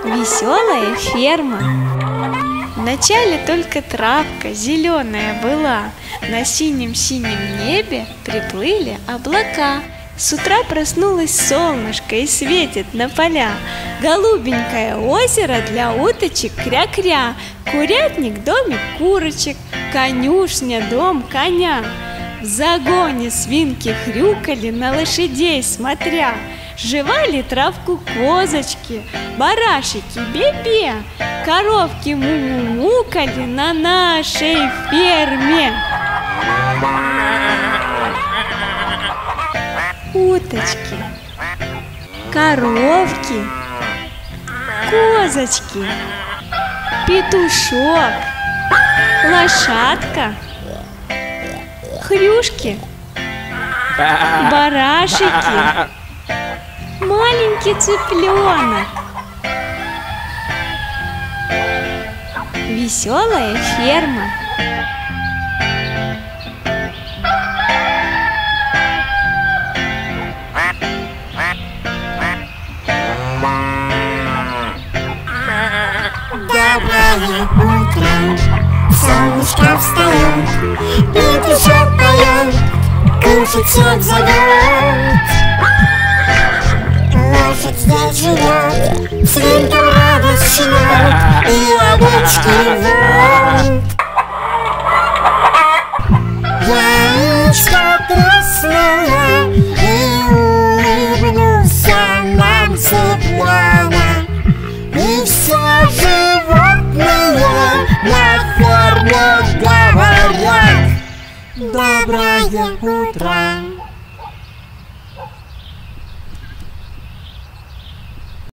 Веселая ферма. Вначале только травка зеленая была, на синем-синем небе приплыли облака. С утра проснулось солнышко и светит на поля. Голубенькое озеро для уточек кря-кря, курятник домик курочек, конюшня дом коня. В загоне свинки хрюкали, на лошадей смотря. Жевали травку козочки, барашики бе-бе, коровки му-му-мукали на нашей ферме. Уточки, коровки, козочки, петушок, лошадка, хрюшки, барашики, маленький цыпленок. Веселая ферма. Доброе утро, солнышко встает, петушок поет, кушать всех зовет. Лошадь здесь живет, свинкам радость шлет, и овечки рвут. Яичко треснуло, и улыбнулся нам цыпленок. И все животные на ферме говорят: доброе утро.